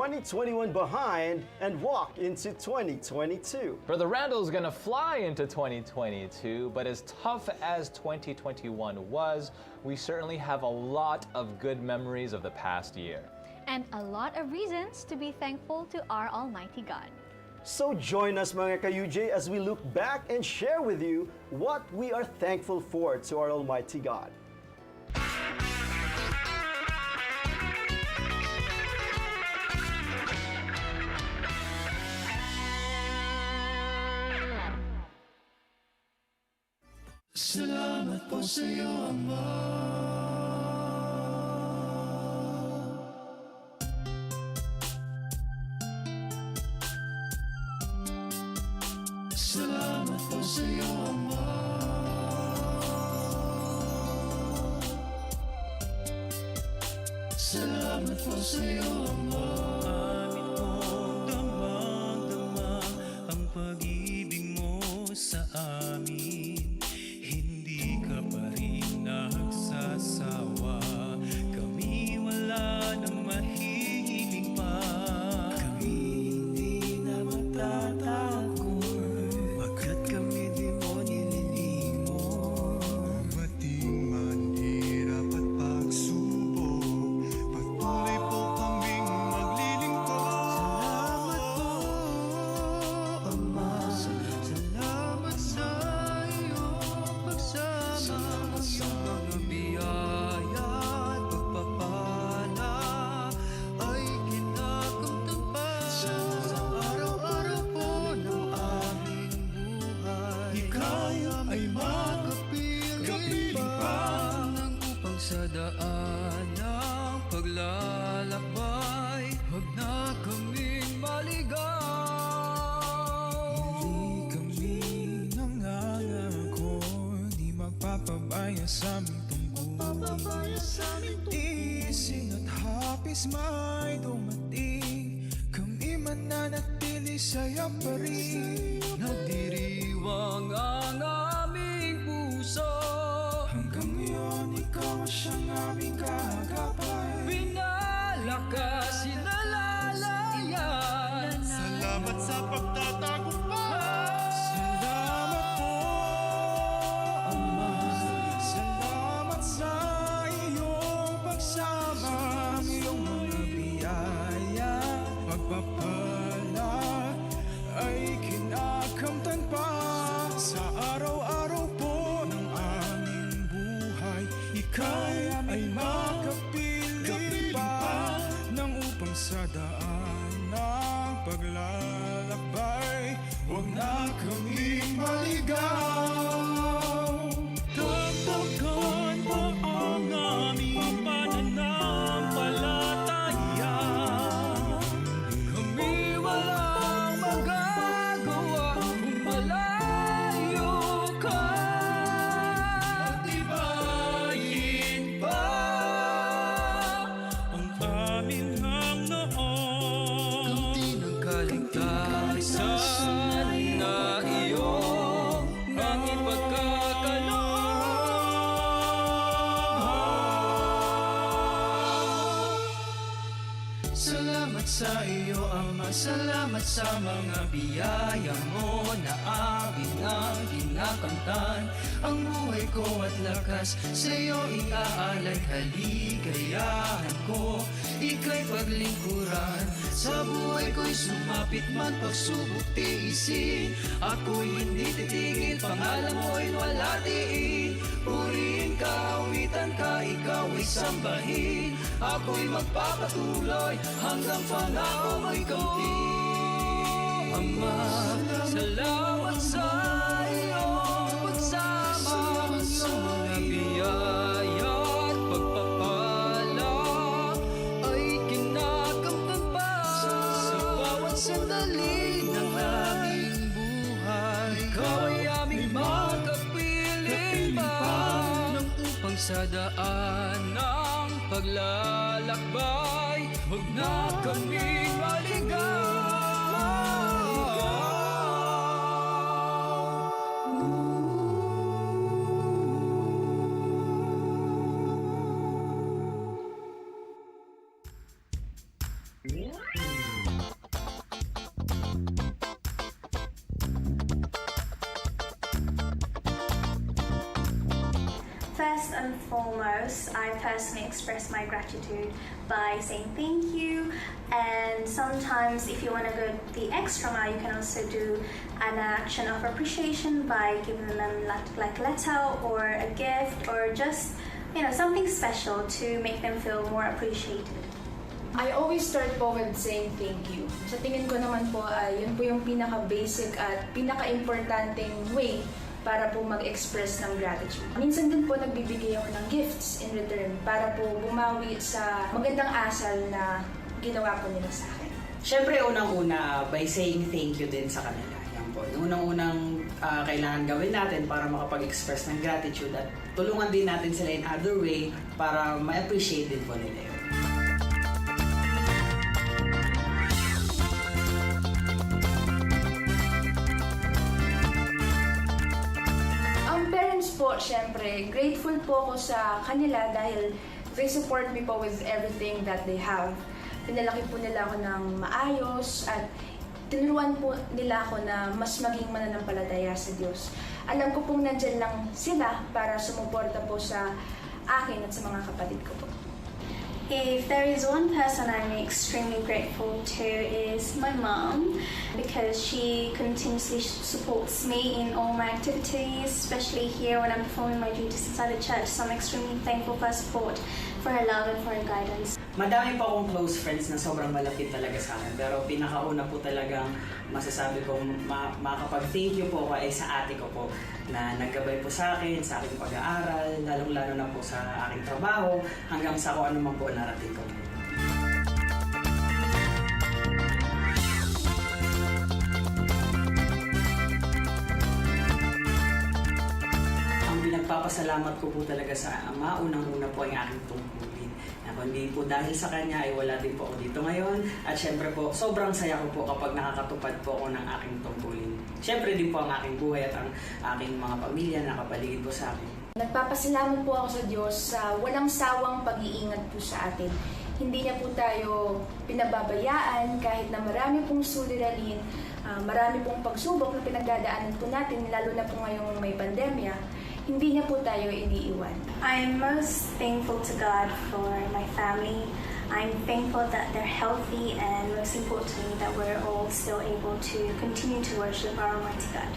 2021 behind and walk into 2022. Brother Randall's gonna fly into 2022, but as tough as 2021 was, we certainly have a lot of good memories of the past year. And a lot of reasons to be thankful to our Almighty God. So join us mga ka-UJ as we look back and share with you what we are thankful for to our Almighty God. Salamat po sa iyo, Ama. Salamat po sa iyo, Ama. Salamat po sa iyo, Ama. Amin pong damang-damang ang pag-ibig mo sa amin. Hindi ka pa rin nagsasawa. Kami wala nang mahihiling pa. Kami hindi na magtatakot. Pagkat kami di mo nililimot. Mating man hirap at pagsubok, patuloy po kaming maglilingkod. Salamat po, Ama. Salamat sa iyong pagsama. Sa mga biyaya at pagpapala ay kinakamtan pa. Sa araw-araw po ng aming buhay, ikaw ay makapiling pa. Nang upang sa daan ng paglalakbay, huwag na kaming maligaw. Hindi kami nangangako, di magpapabaya sa aming tungkol. Tiisin at hapis may dumating, kami mananatili sa'yo pa rin. Nagdiriwang ang aming puso, Hanggang ngayon, ikaw ang siyang aming kagabay. pinalakas, sinalalayan. Salamat sa pagtatagumpay. Salamat po, Ama. Salamat sa iyong pagsama. Ang iyong mga biyaya, pagpapala ay kinakamtan pa. Sa araw-araw po ng aming buhay, ikaw ay makapiling pa. Nang upang sa daan ng paglalakbay, huwag na kaming maligaw. Dagdagan mo ang aming pananampalataya. Kami walang magagawa kung malayo ka. Pagtibayin pa ang aming hangnaon. Kaunti ng kaligtasan na iyong nanging Salamat sa iyo, Ama. Salamat sa mga biyaya mo na akin ang kinakamtan. Ang buhay ko at lakas sa iyo iaalay, kaligayahan ko ika'y paglingkuran. Sa buhay ko'y sumapit man pagsubok tiisin. Ako'y hindi titigil, pangalan mo'y wala diin. Purihin ka, awitan ka, ikaw ay sambahin. Ako'y magpapatuloy hanggang pangako mo'y kamtin. Ama, salamat sa iyong pagsama. Sa mga biyaya at pagpapala ay kinakamtan pa. Sa bawat sandali ng aming buhay, Ikaw ay aming makapiling pa. Nang upang sa daan ng paglalakbay, huwag na kaming maligaw. and foremost, I personally express my gratitude by saying thank you. And sometimes, if you want to go the extra mile, you can also do an action of appreciation by giving them like a letter or a gift or just something special to make them feel more appreciated. I always start po with saying thank you. Sa tingin ko naman po, yun po yung pinaka-basic at pinaka-importanting way para po mag-express ng gratitude. Minsan din po nagbibigay ako ng gifts in return para po bumawi sa magandang asal na ginawa po nila sa akin. Siyempre, unang-una, by saying thank you din sa kanila. Yan po. Unang-unang kailangan gawin natin para makapag-express ng gratitude at tulungan din natin sila in other way para ma-appreciate din po nila yun. Po, syempre, grateful po ako sa kanila dahil they support me po with everything that they have. Pinalaki po nila ako ng maayos at tinuruan po nila ako na mas maging mananampalataya sa Diyos. Alam ko pong nandyan lang sila para sumuporta po sa akin at sa mga kapatid ko po. If there is one person I'm extremely grateful to is my mom, because she continuously supports me in all my activities, especially here when I'm performing my duties inside the church. So I'm extremely thankful for her support, for her love and for her guidance. Madami pa akong close friends na sobrang malapit talaga sa akin. Pero pinakauna po talagang masasabi kong makakapag-thank you po ako ay sa ate ko po na naggabay po sa akin, sa aking pag-aaral, lalong-lalo na po sa aking trabaho, hanggang sa kung ano man po narating ko. Ang pinagpapasalamat ko po talaga sa Ama, unang-una po ay aking tungkulin. Kundi po dahil sa kanya ay wala din po ako dito ngayon. At syempre po, sobrang saya ko po kapag nakakatupad po ako ng aking tungkulin. Syempre din po ang aking buhay at ang aking mga pamilya na nakapaligid po sa akin. Nagpapasalamat po ako sa Diyos sa walang sawang pag-iingat po sa atin. Hindi niya po tayo pinababayaan kahit na marami pong suliranin, marami pong pagsubok na pinagdadaanan po natin, lalo na po ngayong may pandemya. Hindi niya po tayo iniiwan. I'm most thankful to God for my family. I'm thankful that they're healthy and most importantly that we're all still able to continue to worship our Almighty God.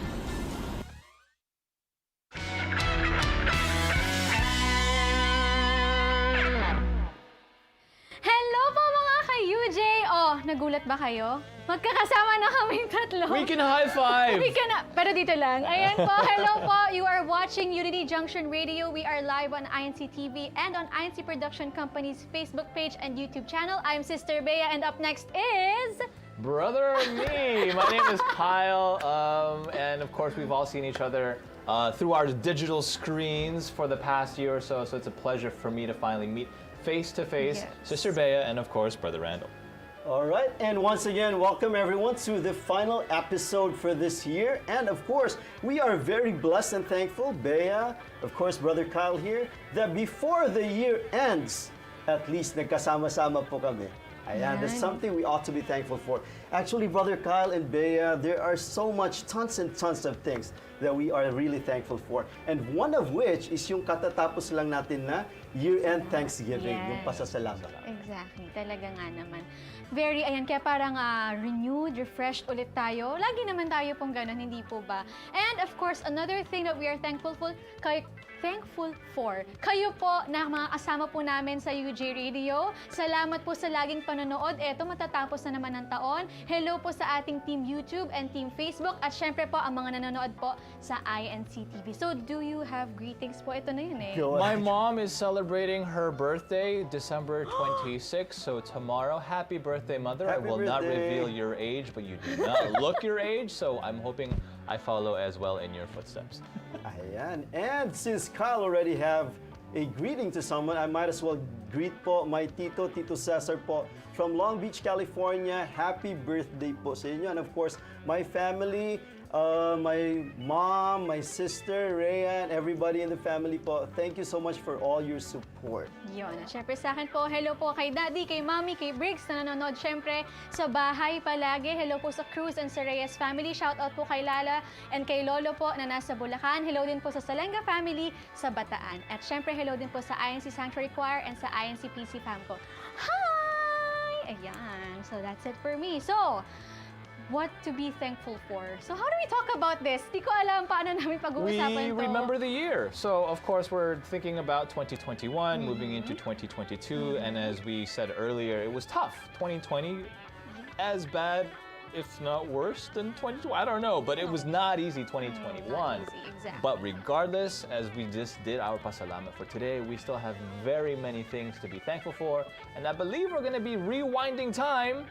Hello po mga ka-UJ! Oh, nagulat ba kayo? Magkakasama na kaming tatlo. We can high five! We can, pero dito lang. Ayan po, hello po. You are watching Unity Junction Radio. We are live on INC TV and on INC Production Company's Facebook page and YouTube channel. I'm Sister Bea, and up next is... Brother me! My name is Kyle, and of course we've all seen each other through our digital screens for the past year or so, so it's a pleasure for me to finally meet face-to-face Sister Bea and of course Brother Randall. All right, and once again, welcome everyone to the final episode for this year. And of course, we are very blessed and thankful, Bea, of course, Brother Kyle here, that before the year ends, at least nagkasama-sama po kami. Ayan, that's something we ought to be thankful for. Actually, Brother Kyle and Bea, there are so much, tons and tons of things that we are really thankful for. And one of which is yung katatapos lang natin na year-end Thanksgiving, yung pasasalamat. Exactly, talaga nga naman. Very, ayan, kaya parang renewed, refreshed ulit tayo. Lagi naman tayo pong ganun, hindi po ba? And of course, another thing that we are thankful for, kayo po na mga kasama po namin sa UJ Radio. Salamat po sa laging panonood. Eto, matatapos na naman ang taon. Hello po sa ating Team YouTube and Team Facebook. At syempre po, ang mga nanonood po sa INC TV. So, do you have greetings po? Ito na yun eh. My mom is celebrating her birthday, December 26th. So tomorrow, happy birthday, Mother. Happy I will not birthday. reveal your age, but you do not look your age. So I'm hoping I follow as well in your footsteps. Ayan. And since Kyle already have a greeting to someone, I might as well greet po my Tito Cesar po from Long Beach, California. Happy birthday po sa inyo. And of course, my family, my mom, my sister, Rhea, and everybody in the family po. Thank you so much for all your support. Yun. At syempre sa akin po, hello po kay Daddy, kay Mommy, kay Briggs na nanonood syempre sa bahay palagi. Hello po sa Cruz and sa Reyes family. Shout out po kay Lala and kay Lolo po na nasa Bulacan. Hello din po sa Salenga family sa Bataan. At syempre hello din po sa INC Sanctuary Choir and sa INC PC fam ko. Hi! Ayan. So that's it for me. So, what to be thankful for. So how do we talk about this? Di ko alam paano namin pag-uusapan We to. remember the year. So, of course, we're thinking about 2021, moving into 2022. And as we said earlier, it was tough. 2020, as bad, if not worse than 2020. I don't know, but it was not easy 2021. Not easy, exactly. But regardless, as we just did our pasalamat for today, we still have very many things to be thankful for. And I believe we're going to be rewinding time,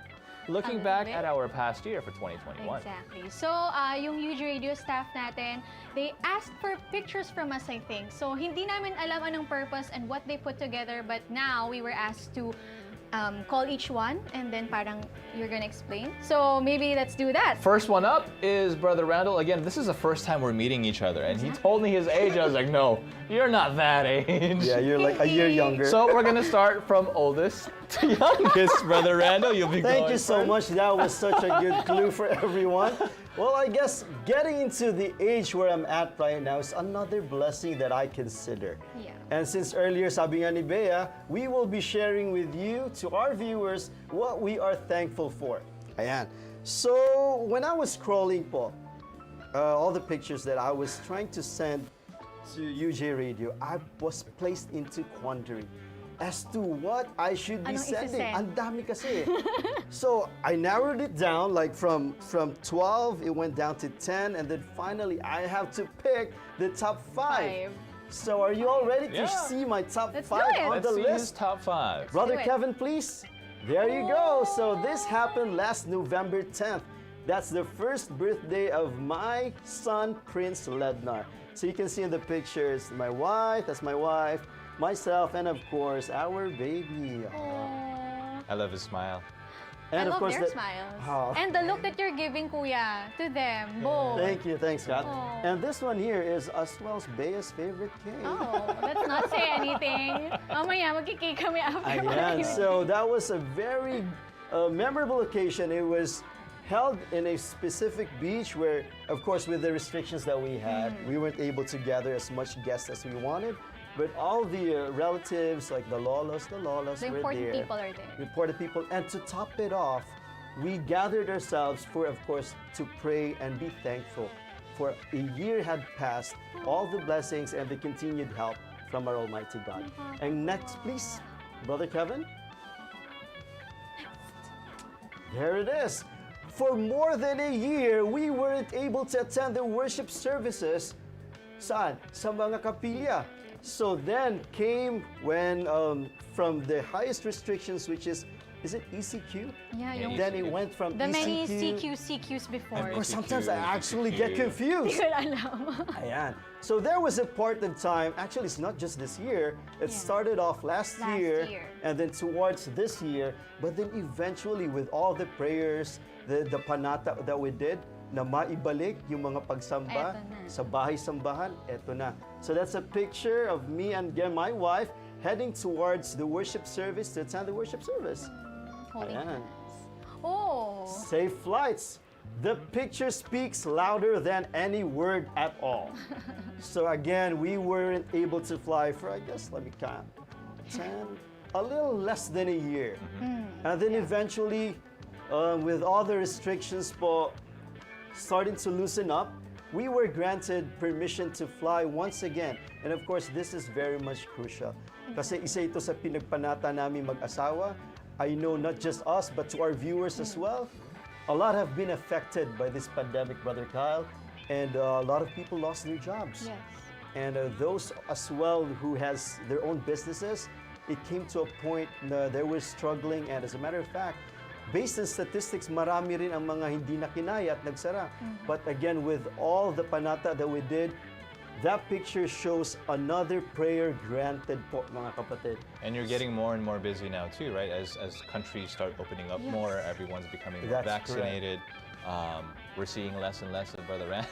looking back bit. at our past year for 2021. Exactly. So, yung UG Radio staff natin, they asked for pictures from us, I think. So, hindi namin alam anong purpose and what they put together, but now we were asked to call each one and then parang you're gonna explain. So, maybe let's do that. First one up is Brother Randall. Again, this is the first time we're meeting each other, and he told me his age. I was like, no, you're not that age. Yeah, you're like a year younger. So we're gonna start from oldest to youngest, Brother Randall. You'll be Thank going you so much. That was such a good clue for everyone. Well, I guess getting into the age where I'm at right now is another blessing that I consider. Yeah. And since earlier, sabi nga ni Bea, we will be sharing with you, to our viewers, what we are thankful for. Ayan. So, when I was scrolling po, all the pictures that I was trying to send to UJ Radio, I was placed into quandary as to what I should be Anong sending. isisend? Ang dami kasi. So, I narrowed it down, like from 12, it went down to 10, and then finally, I have to pick the top 5. So, are you all ready to Yeah. see my top Let's 5 do it. on Let's the see his list? top 5. Brother do it. Kevin, please. There you go. So this happened last November 10th. That's the first birthday of my son, Prince Lednar. So you can see in the pictures, my wife, that's my wife, myself, and of course, our baby. Aww. I love his smile. And I of love course, their the- smiles. Oh. And the look that you're giving, Kuya, to them, both. Thank you, thanks, Scott. Oh. And this one here is Aswell's Bea's favorite cake. Oh, let's not say anything. Mamaya, magkikik kami after. Ayan. So that was a very memorable occasion. It was held in a specific beach where, of course, with the restrictions that we had, we weren't able to gather as much guests as we wanted. But all the relatives, like the lolos The were important there. people are there. Important people. And to top it off, we gathered ourselves for, of course, to pray and be thankful. For a year had passed, all the blessings and the continued help from our Almighty God. And next, please, Brother Kevin. There it is. For more than a year, we weren't able to attend the worship services. Saan? Sa mga kapilya. So then came when from the highest restrictions, which is it ECQ? Yeah, Yeah, yung Then it went from the many ECQ. CQs before. Or sometimes I ECQ, actually get Hindi confused. ko alam. Ayan. So there was a part of time, actually it's not just this year, it started off last year, and then towards this year, but then eventually with all the prayers, the panata that we did, na maibalik yung mga pagsamba Eto na. sa bahay-sambahan, eto na. So that's a picture of me and again, my wife heading towards the worship service to attend the worship service. Holding Ayan. hands. Oh. Safe flights. The picture speaks louder than any word at all. So again, we weren't able to fly for, I guess, let me count, 10, a little less than a year. And then eventually, with all the restrictions po starting to loosen up, we were granted permission to fly once again. And of course, this is very much crucial. Kasi isa ito sa pinagpanata namin mag-asawa. I know not just us, but to our viewers as well. A lot have been affected by this pandemic, Brother Kyle, and a lot of people lost their jobs. Yes. And those as well who has their own businesses, it came to a point na they were struggling. And as a matter of fact, based on statistics, marami rin ang mga hindi na kinaya at nagsara. But again, with all the panata that we did, that picture shows another prayer granted po, mga kapatid. And you're getting more and more busy now too, right? As countries start opening up Yes. more, everyone's becoming more That's vaccinated. We're seeing less and less of Brother Rand.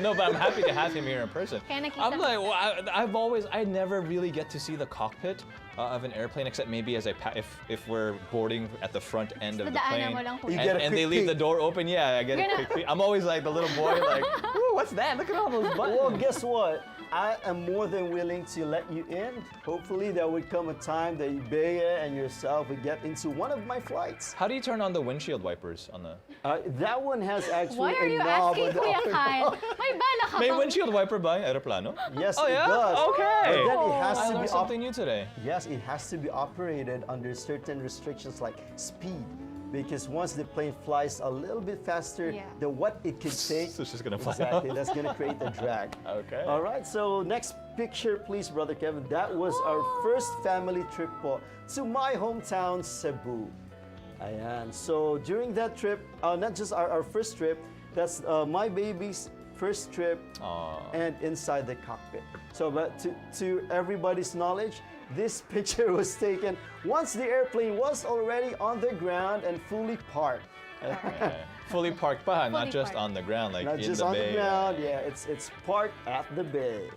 No, but I'm happy to have him here in person. Kaya nakita I'm ko- like, well, I never really get to see the cockpit of an airplane, except maybe as if we're boarding at the front end of the Nadaanan plane, mo lang po. You and, get a and they quick leave the peek. door open. Yeah, I get a You're quick not- peek. I'm always like the little boy, like, ooh, what's that? Look at all those buttons. Well, guess what? I am more than willing to let you in. Hopefully, there would come a time that Bea and yourself would get into one of my flights. How do you turn on the windshield wipers on the? That one has actually Why are a you knob asking, on the Kuya upper Kyle? knob. May bala ka May bang- windshield wiper ba yung aeroplano? Yes, Oh it yeah? does. Okay. But then it has I to learned be something new today. Yes, it has to be operated under certain restrictions like speed. Because once the plane flies a little bit faster Yeah. than what it could take, So it's just gonna fly exactly, that's gonna create a drag. Okay. All right, so next picture, please, Brother Kevin. That was our first family trip po to my hometown, Cebu. Ayan. So during that trip, not just our first trip, that's my baby's first trip Aw. and inside the cockpit. So, but to everybody's knowledge, this picture was taken once the airplane was already on the ground and fully parked. Okay. Fully parked pa, not Fully just parked. on the ground, like Not in just the on bay. the ground, yeah, it's parked at the bay.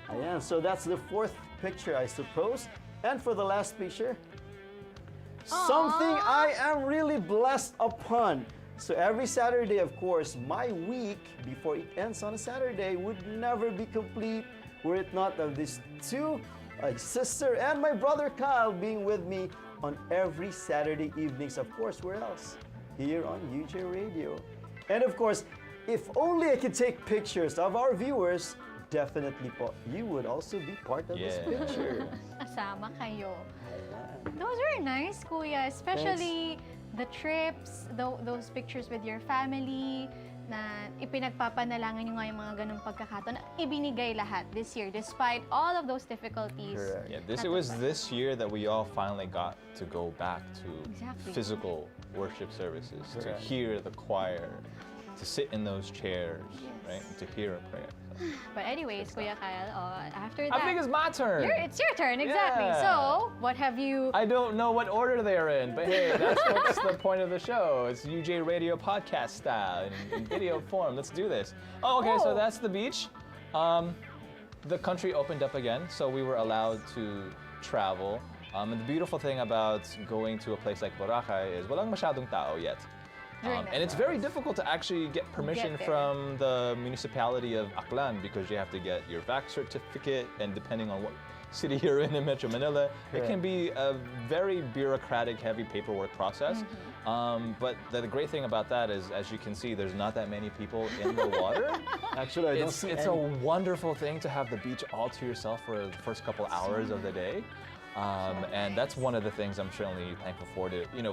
Ayan, so that's the fourth picture, I suppose. And for the last picture, something I am really blessed upon. So every Saturday, of course, my week before it ends on a Saturday would never be complete were it not of these two, my sister and my brother Kyle, being with me on every Saturday evenings. Of course, where else? Here on UJ Radio. And of course, if only I could take pictures of our viewers, definitely po, you would also be part of this Yeah. picture. Kasama kayo. Those are nice, Kuya. Especially the trips, those pictures with your family, na ipinagpapanalangan nyo nga yung mga ganong pagkakataon. Ibinigay lahat this year, despite all of those difficulties. Correct. Yeah, it was this year that we all finally got to go back to Exactly. physical worship services, to Correct. hear the choir, to sit in those chairs, right, to hear a prayer. But anyways, Kuya Kyle, after that... I think it's my turn. It's your turn, exactly. Yeah. So, what have you... I don't know what order they're in, but hey, that's what's the point of the show. It's UJ Radio podcast style in video form. Let's do this. Oh, okay, so that's the beach. The country opened up again, so we were allowed to travel. And the beautiful thing about going to a place like Boracay is walang masyadong tao yet. During that And it's very difficult to actually get permission there. from the municipality of Aklan because you have to get your vax certificate, and depending on what city you're in Metro Manila, it can be a very bureaucratic, heavy paperwork process. But the great thing about that is, as you can see, there's not that many people in the water. Actually, I don't It's see a any. wonderful thing to have the beach all to yourself for the first couple hours of the day. And that's one of the things I'm certainly thankful for.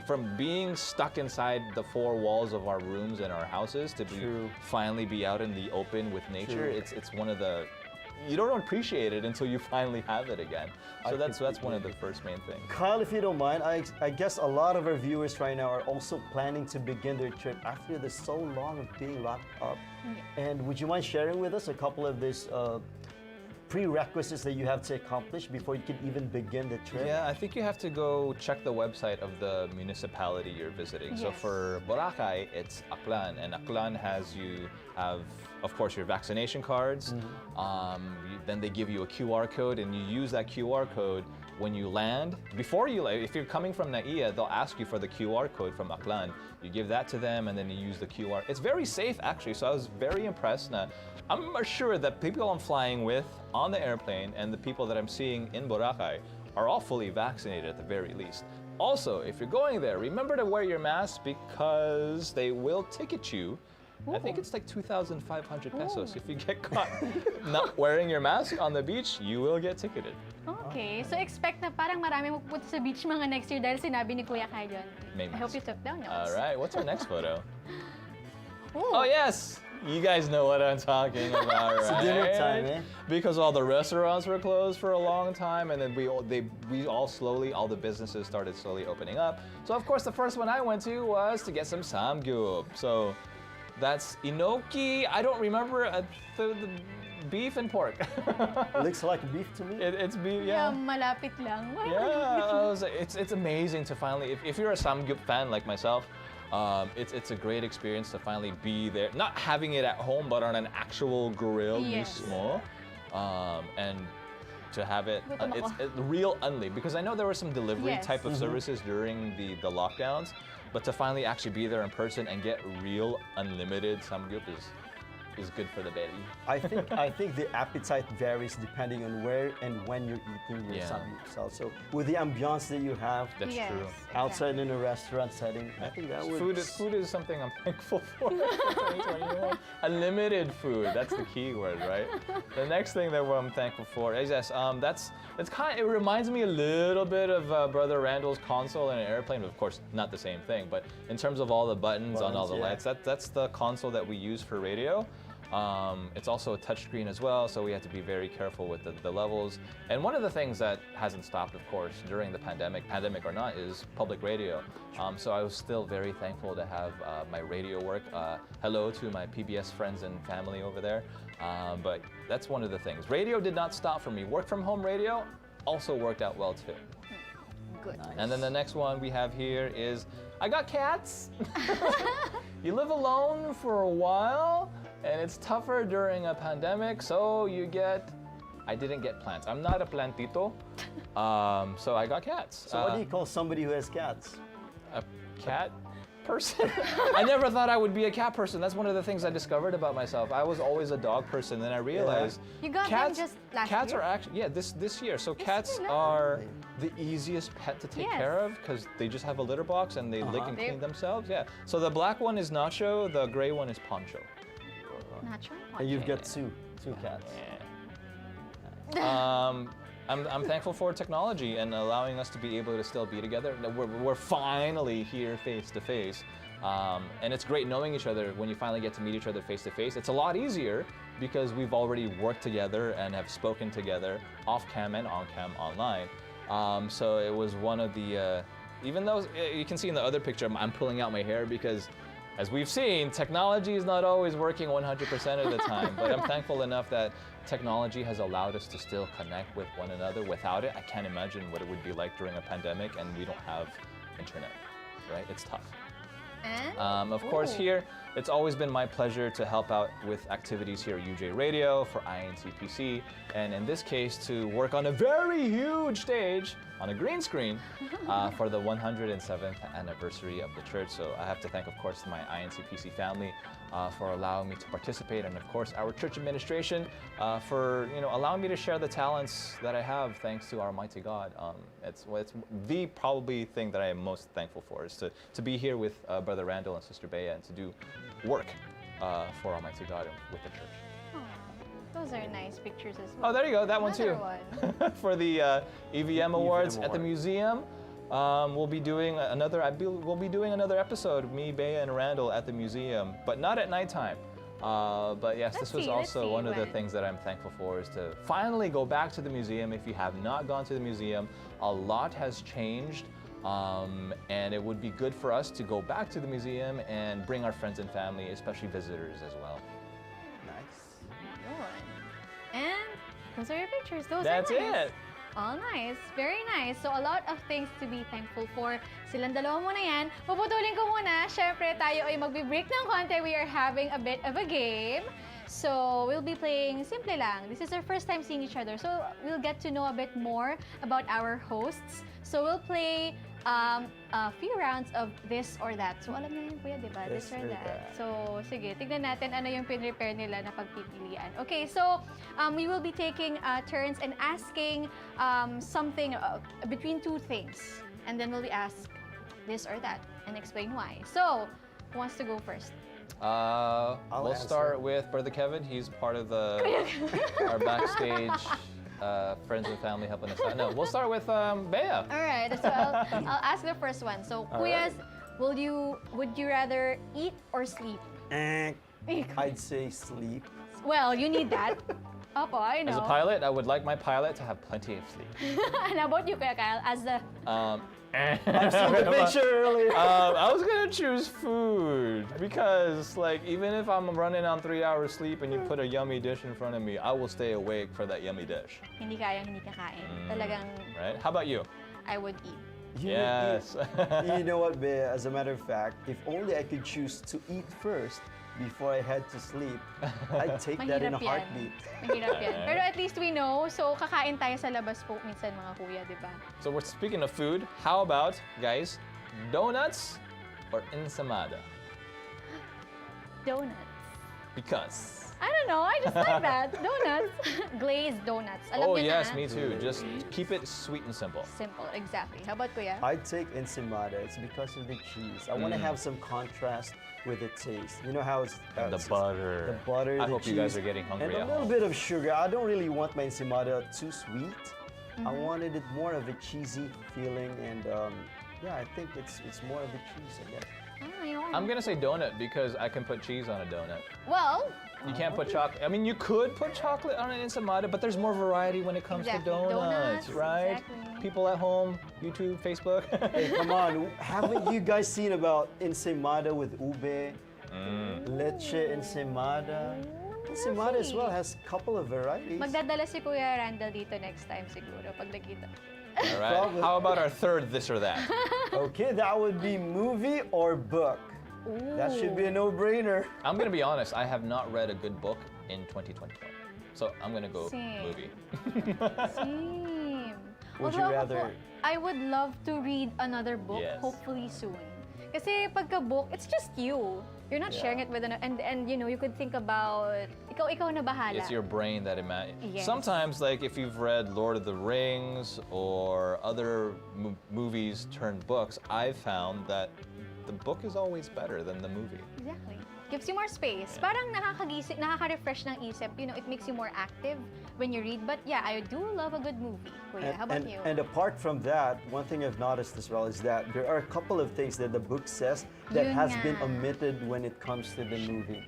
From being stuck inside the four walls of our rooms and our houses to finally be out in the open with nature. True. It's one of the, you don't appreciate it until you finally have it again. So that's one of the first main things. Kyle, if you don't mind, I guess a lot of our viewers right now are also planning to begin their trip after the so long of being locked up. And would you mind sharing with us a couple of these prerequisites that you have to accomplish before you can even begin the trip? Yeah, I think you have to go check the website of the municipality you're visiting. So Yes. for Boracay, it's Aklan, and Aklan you have, of course, your vaccination cards. Then they give you a QR code, and you use that QR code when you land. Before you land, if you're coming from Naiya, they'll ask you for the QR code from Aklan. You give that to them, and then you use the QR. It's very safe, actually. So I was very impressed. Now, I'm assured that people I'm flying with on the airplane and the people that I'm seeing in Boracay are all fully vaccinated at the very least. Also, if you're going there, remember to wear your mask because they will ticket you. I think it's like 2,500 pesos. If you get caught not wearing your mask on the beach, you will get ticketed. Okay, so expect na parang marami magpupunta sa beach mga next year dahil sinabi ni Kuya Kyle yun. May I hope mask. you took down notes. All right, what's our next photo? Oh, yes! You guys know what I'm talking about, right? It's dinner time, eh? Because all the restaurants were closed for a long time, and then all the businesses started slowly opening up. So of course, the first one I went to was to get some samgyup. So that's enoki. I don't remember beef and pork. Looks like beef to me. It's beef, Yeah, yeah. malapit lang. Yeah, it's amazing to finally, if you're a Samgyup fan like myself, it's a great experience to finally be there, not having it at home, but on an actual grill Yes. mismo, and to have it, Gutom it's ako. real unli, because I know there were some delivery Yes. type of services during the lockdowns, but to finally actually be there in person and get real unlimited Samgyup is good for the belly. I think the appetite varies depending on where and when you're eating your Yeah. samgyeopsal. So with the ambiance that you have That's Yes, true. outside in a restaurant setting, I think that would Food is something I'm thankful for in 2021. Unlimited food, that's the key word, right? The next thing that I'm thankful for is yes, it reminds me a little bit of Brother Randall's console in an airplane. Of course, not the same thing, but in terms of all the buttons on all the Buttons, lights, that's the console that we use for radio. It's also a touchscreen as well, so we have to be very careful with the levels. And one of the things that hasn't stopped, of course, during the pandemic or not, is public radio. So I was still very thankful to have my radio work. Hello to my PBS friends and family over there. But that's one of the things. Radio did not stop for me. Work from home radio also worked out well too. Good. And then the next one we have here is, I got cats. You live alone for a while, and it's tougher during a pandemic, so I didn't get plants. I'm not a plantito, so I got cats. So what do you call somebody who has cats? A cat person? I never thought I would be a cat person. That's one of the things I discovered about myself. I was always a dog person, then I realized You got them cats, just last cats year? are actually, this year. So cats year, are the easiest pet to take Yes. care of because they just have a litter box and they lick and They- clean themselves. Yeah. So the black one is Nacho, the gray one is Poncho. Natural. And you've got two cats. I'm thankful for technology and allowing us to be able to still be together. We're finally here face to face. And it's great knowing each other when you finally get to meet each other face to face. It's a lot easier because we've already worked together and have spoken together off cam and on cam online. So it was one of the, even though you can see in the other picture, I'm pulling out my hair because as we've seen, technology is not always working 100% of the time, but I'm thankful enough that technology has allowed us to still connect with one another. Without it, I can't imagine what it would be like during a pandemic and we don't have internet, right? It's tough. And Of course, here, it's always been my pleasure to help out with activities here at UJ Radio for INCPC, and in this case, to work on a very huge stage on a green screen for the 107th anniversary of the church. So I have to thank, of course, my INCPC family for allowing me to participate, and of course, our church administration for allowing me to share the talents that I have, thanks to our Almighty God. It's the probably thing that I am most thankful for is to be here with Brother Randall and Sister Bea and to do work for Almighty God and with the church. those are nice pictures as well. Oh, there you go, that one Another too. one. For the EVM Awards at the Award. museum. We'll be doing another episode, me, Bea, and Randall at the museum, but not at nighttime. But yes, this was Let's also see one of the when. things that I'm thankful for is to finally go back to the museum. If you have not gone to the museum, a lot has changed. And it would be good for us to go back to the museum and bring our friends and family, especially visitors as well. Nice. Yun. And those are your pictures. Those That's are nice. it. All nice. Very nice. So a lot of things to be thankful for. Silang dalawa muna yan. Puputulin ko muna. Syempre, tayo ay magbe-break ng konti. We are having a bit of a game. So we'll be playing simple lang. This is our first time seeing each other. So we'll get to know a bit more about our hosts. So we'll play a few rounds of this or that. So alam na yun kuya, di ba? This or that. So sige, tignan natin ano yung pin-prepare nila na pagpipilian. Okay, so we will be taking turns and asking something between two things. And then we'll be asked this or that and explain why. So, who wants to go first? We'll answer. start with Brother Kevin. He's part of our backstage friends and family helping us out. No, we'll start with Bea. All right, so I'll ask the first one. So, All Kuyas, would you rather eat or sleep? I'd say sleep. Well, you need that. Opo, I know. As a pilot, I would like my pilot to have plenty of sleep. And how about you, Kuya Kyle, as the I've seen the picture earlier. I was gonna choose food because, like, even if I'm running on 3 hours sleep and you put a yummy dish in front of me, I will stay awake for that yummy dish. Hindi kayang hindi kakain. Talagang Right? How about you? I would eat. Yes. You know what, Bea? As a matter of fact, if only I could choose to eat first before I head to sleep, I'd take that in a Mahirap yan. heartbeat. Mahirap yan. Pero at least we know, so kakain tayo sa labas po minsan mga kuya, di ba? So we're speaking of food. How about, guys, donuts or ensamada? Donuts. Because. I don't know, I just like that. Donuts. Glazed donuts. Alam Oh niyo yes, na. me too. Just keep it sweet and simple. Simple, exactly. How about kuya? I'd take ensimada. It's because of the cheese. I want to have some contrast with the taste. You know how it's And the it's- butter. The butter, I the hope you guys cheese, are getting hungry and a at little home. bit of sugar. I don't really want my ensimada too sweet. I wanted it more of a cheesy feeling, and yeah, I think it's more of the cheese, I guess. Ah, ayoko. I'm gonna say donut because I can put cheese on a donut. Well, You can't put chocolate. I mean, you could put chocolate on an ensamada, but there's more variety when it comes Exactly. to donuts, Donuts, right? exactly. People at home, YouTube, Facebook. Hey, come on! Haven't you guys seen about ensimada with ube, leche ensimada? Ensimada as well has a couple of varieties. magdadala si Kuya Randall dito next time siguro pag nakita. All right. Probably. How about our third this or that? Okay, that would be movie or book. That should be a no-brainer. I'm gonna be honest. I have not read a good book in 2021, so I'm gonna go Same. movie. Same. Would you Although ako rather- po, I would love to read another book, Yes. hopefully soon. Kasi pagka-book, it's just you. You're not sharing it with another, and you know, you could think about, ikaw na bahala. It's your brain that imagines. Yes. Sometimes, like if you've read Lord of the Rings or other movies turned books, I've found that the book is always better than the movie. Exactly. Gives you more space. Parang nakakagising, nakaka-refresh ng isip. You know, it makes you more active when you read. But yeah, I do love a good movie. Kuya, how about you? And apart from that, one thing I've noticed as well is that there are a couple of things that the book says that Yun has nga. been omitted when it comes to the movie.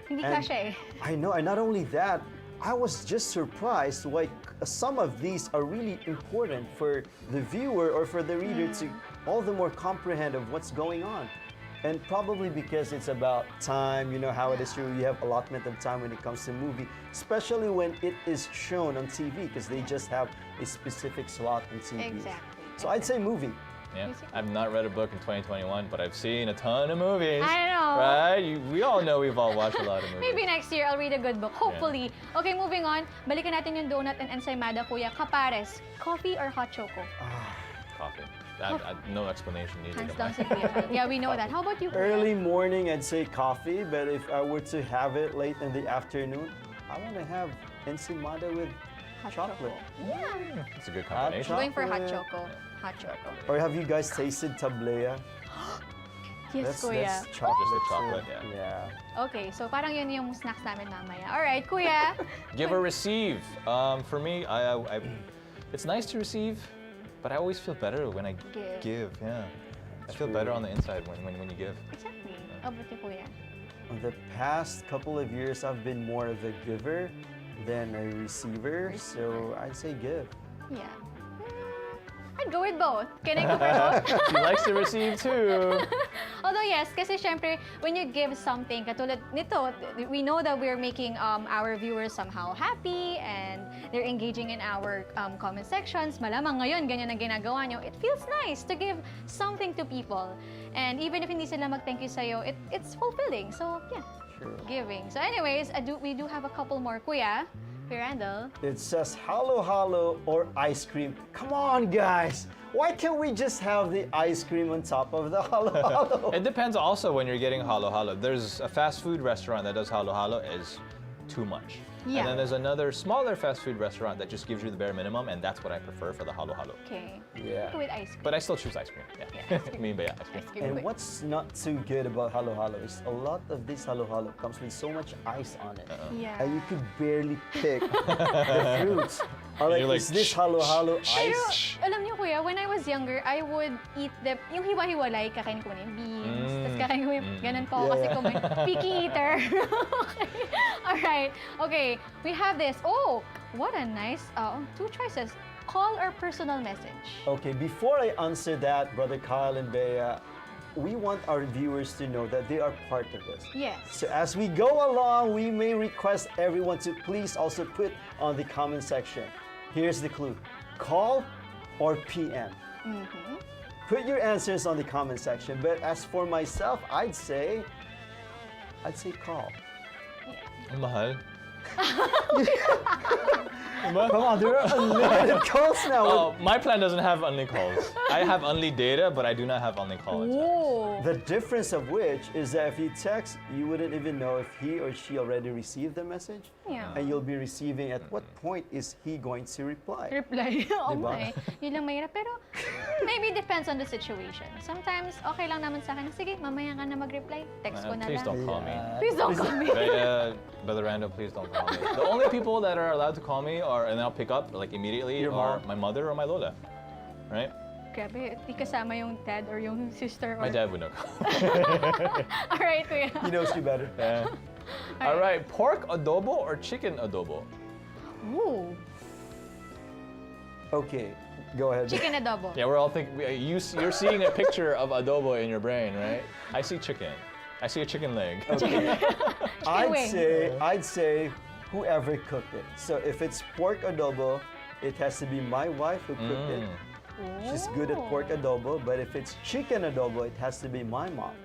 Hindi And kasha eh. I know, and not only that, I was just surprised why some of these are really important for the viewer or for the reader to all the more comprehend of what's going on. And probably because it's about time, you know how it is true, you have allotment of time when it comes to movie, especially when it is shown on TV because they just have a specific slot on TV. Exactly. So I'd say movie. Yeah, I've not read a book in 2021, but I've seen a ton of movies. I know. Right? We all know we've all watched a lot of movies. Maybe next year, I'll read a good book. Hopefully. Okay, moving on. Balikan natin yung donut and ensaymada, Kuya. Kapares, coffee or hot choco? Coffee. No explanation needed. Hands am down I? si Kuya. Yeah, we know that. How about you, Kuya? Early morning, I'd say coffee, but if I were to have it late in the afternoon, I want to have ensimada with Hot chocolate. choco. Yeah. It's a good Hot combination. chocolate. Going for hot choco. Hot choco. Or have you guys tasted tablea? Yes, Kuya. That's chocolate. Just the chocolate, too. yeah. Okay, so parang yun yung snacks namin mamaya. Alright, Kuya. Give or receive. For me, it's nice to receive, but I always feel better when I Give. give. Yeah, I feel better on the inside when you give. Exactly. How about you, Kuya? In the past couple of years, I've been more of a giver than a receiver, so I'd say give. Yeah. I'd go with both. Can I go for both? She likes to receive too. Although yes, kasi syempre, when you give something, katulad nito, we know that we're making our viewers somehow happy and they're engaging in our comment sections. Malamang ngayon, ganyan ang ginagawa nyo. It feels nice to give something to people. And even if hindi sila mag-thank you sa'yo, it's fulfilling. So yeah, Sure. giving. So anyways, we do have a couple more. Kuya Randall. It says halo halo or ice cream. Come on, guys! Why can't we just have the ice cream on top of the halo halo? It depends also when you're getting halo halo. There's a fast food restaurant that does halo halo is too much. Yeah. And then there's another smaller fast food restaurant that just gives you the bare minimum, and that's what I prefer for the halo halo. Okay. Yeah. Go with ice cream. But I still choose ice cream. Yeah. Yeah, ice cream. Me, but yeah, ice cream. Ice cream. And what's not too good about halo halo is a lot of this halo halo comes with so much ice on it. Yeah. And you could barely pick the fruits. Or like, You're like, is this halo halo Pero, ice? alam niyo kuya, when I was younger, I would eat yung hiwa-hiwalay, kakain ko muna yung beans, tapos kakain ko yung, ganun po ako kasi Yeah. kumain. Picky eater. Okay. Alright. Okay, we have this. Oh, what a nice, two choices. call or personal message? Okay, before I answer that, Brother Kyle and Bea, we want our viewers to know that they are part of this. Yes. So as we go along, we may request everyone to please also put on the comment section. Here's the clue. Call or PM. Put your answers on the comment section. But as for myself, I'd say call. Mahal. Come on, there are unlimited calls now. Oh, my plan doesn't have only calls. I have only data, but I do not have only call and text. Oh. The difference of which is that if you text, you wouldn't even know if he or she already received the message. Yeah. And you'll be receiving at what point is he going to reply. Reply. Oo Diba? nga eh. Yun lang mahirap. Pero maybe depends on the situation. Sometimes, okay lang naman sa akin. Sige, mamaya ka na mag-reply. Text ko na Please lang. don't call me. Please don't call me. Brother Rando, please don't call me. The only people that are allowed to call me and I'll pick up like immediately Your are mom. my mother or my lola, right? Grabe, di kasama yung dad or yung sister. Or... My dad would know. Alright, kuya. He knows you better. Yeah. All right, pork adobo or chicken adobo? Ooh. Okay, go ahead. Chicken adobo. Yeah, we're all thinking. You're seeing a picture of adobo in your brain, right? I see chicken. I see a chicken leg. wing. I'd say whoever cooked it. So if it's pork adobo, it has to be my wife who cooked it. She's good at pork adobo, but if it's chicken adobo, it has to be my mom.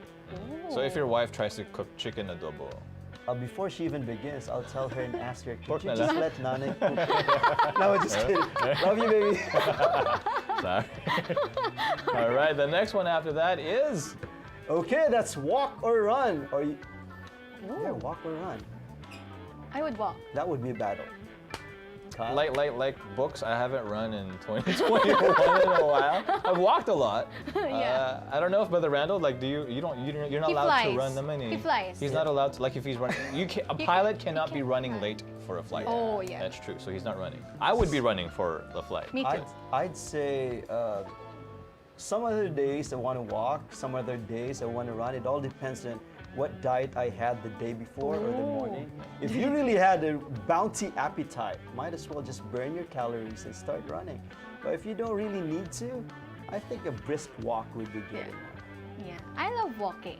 So if your wife tries to cook chicken adobo, Before she even begins, I'll tell her and ask her, Pork could you na just lang. let Nanay cook? No, I'm just kidding. Love you, baby. sorry. All right, the next one after that is Okay, that's walk or run. Yeah, walk or run. I would walk. That would be a battle. Kyle? like books. I haven't run in 2021 in a while. I've walked a lot. Yeah. I don't know if Brother Randall, like, you're not He allowed flies. to run the many. He flies. He's not allowed to, like, if he's running. A pilot cannot be can't running fly. late for a flight. Oh, yeah. That's true. So he's not running. I would be running for the flight. Me too. I'd say some other days I want to walk, some other days I want to run. It all depends on what diet I had the day before or the morning. If you really had a bounty appetite, might as well just burn your calories and start running. But if you don't really need to, I think a brisk walk would be good enough. Yeah. I love walking.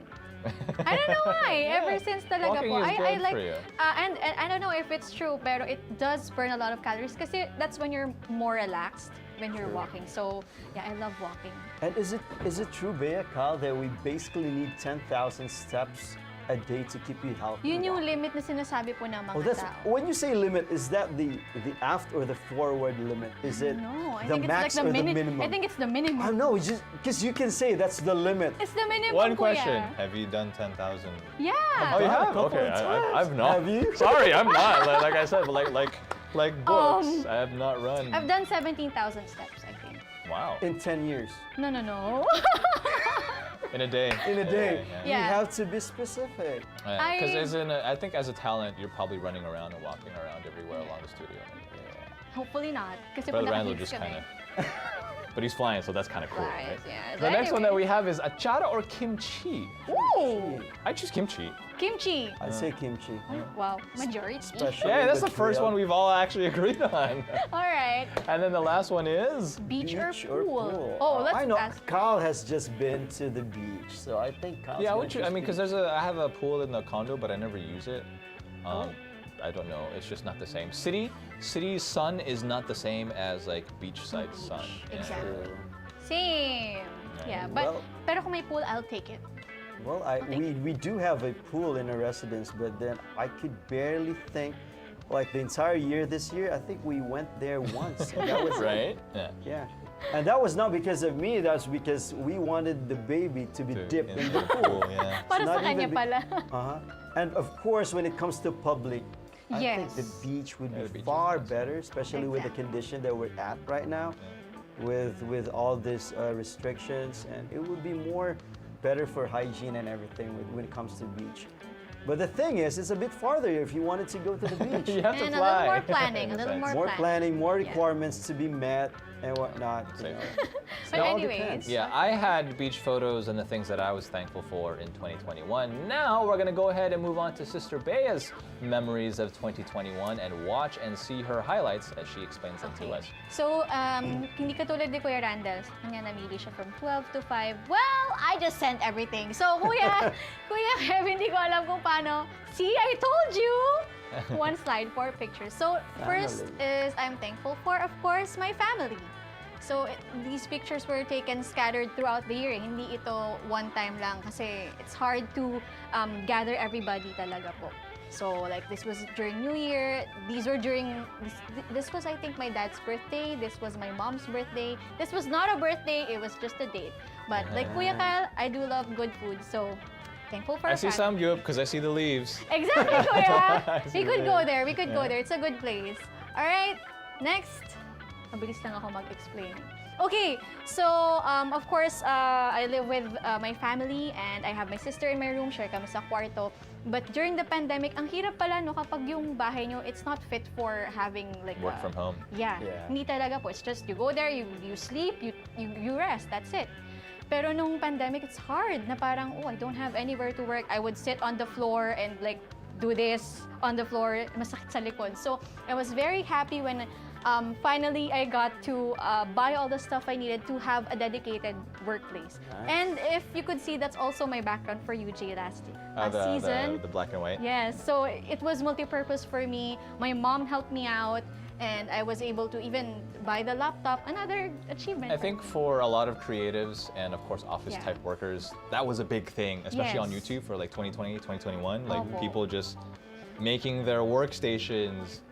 I don't know why. Ever since talaga Walking po. is I good like for you. and I don't know if it's true, pero it does burn a lot of calories kasi that's when you're more relaxed when you're walking. So, yeah, I love walking. And is it true, Bea, Kyle, that we basically need 10,000 steps a day to keep you healthy? Yun yung limit na sinasabi po ng mga Oh, that's tao. when you say limit. Is that the aft or the forward limit? Is it No, I the think max it's like or the the minimum? I think it's the minimum. I know, just because you can say that's the limit. It's the minimum, One kuya. question: have you done 10,000? Yeah. Oh, you done a have? couple Okay, of times. I've not. Have you? Sorry, I'm not. Like I said, like books, I have not run. I've done 17,000 steps, I think. Wow. In 10 years. No. In a day. In a day. Yeah. You Yeah. have to be specific. Because I think as a talent, you're probably running around and walking around everywhere along the studio. Hopefully not. Kasi Brother po Randall naka-gigs just kami. kind of. But he's flying, so that's kind of cool. Flies, Right? yeah. The So next one that anyway. we have is achara or kimchi. Ooh! I choose kimchi. Kimchi. I'd say kimchi. Wow, majority. Especially Yeah, that's the with first grilled. one we've all actually agreed on. All right. And then the last one is Beach, Beach or pool? Oh, let's I know ask. Kyle has just been to the beach, so I think Kyle's yeah. I gonna would choose. I choose mean, because beach. I have a pool in the condo, but I never use it. I don't know. It's just not the same. City sun is not the same as like beachside sun. Yeah. Exactly. Same. Yeah, but Well- pero kung may pool, I'll take it. Well, we do have a pool in our residence, but then I could barely think, like the entire year this year, I think we went there once. And that was it. Right? Yeah. Yeah. And that was not because of me, that's because we wanted the baby to be dipped in the pool. Yeah. Para not sa kanya even be- pala. Uh-huh. And of course, when it comes to public, I think the Yes. beach would Yeah, be the beach is far nice. better, especially with the Exactly. condition that we're at right now, with all these restrictions, and it would be more better for hygiene and everything when it comes to beach. But the thing is, it's a bit farther if you wanted to go to the beach. You have to And a fly. little more planning, a little more More planning, more Yeah. requirements to be met, and whatnot. You know. But It all anyways, depends. Yeah, I had beach photos and the things that I was thankful for in 2021. Now we're gonna go ahead and move on to Sister Bea's memories of 2021 and watch and see her highlights as she explains them to us. So, hindi katulad ni Kuya Randall, kanya namili siya from 12 to 5. Well, I just sent everything. So, Kuya Kev, hindi ko alam kung paano. See, I told you! One slide, 4 pictures. So, first is I'm thankful for, of course, my family. So, these pictures were taken scattered throughout the year. Hindi ito one time lang kasi it's hard to gather everybody talaga po. So, like, this was during New Year. These were during, this was, I think, my dad's birthday. This was my mom's birthday. This was not a birthday. It was just a date. But, like Kuya Kyle, I do love good food. So, thankful for I see family. some because I see the leaves. Exactly, Kuya. I see We could the go leaves. there. We could go there. It's a good place. All right. Next. Mabilis lang ako mag-explain. Okay, so of course, I live with my family and I have my sister in my room. Share kami sa kwarto. But during the pandemic, ang hirap pala no kapag yung bahay nyo, it's not fit for having like Work from home. Yeah, Yeah. hindi talaga po. It's just you go there, you sleep, you rest. That's it. Pero nung pandemic, it's hard na parang, oh, I don't have anywhere to work. I would sit on the floor and like do this on the floor, masakit sa likod. So I was very happy when finally I got to buy all the stuff I needed to have a dedicated workplace. Nice. And if you could see, that's also my background for UJ last season. The black and white. Yes, so it was multi-purpose for me. My mom helped me out, and I was able to even buy the laptop. Another achievement. I think for a lot of creatives and of course office Yeah. type workers, that was a big thing, especially on Yes. YouTube for like 2020, 2021. Like Opo. people just making their workstations,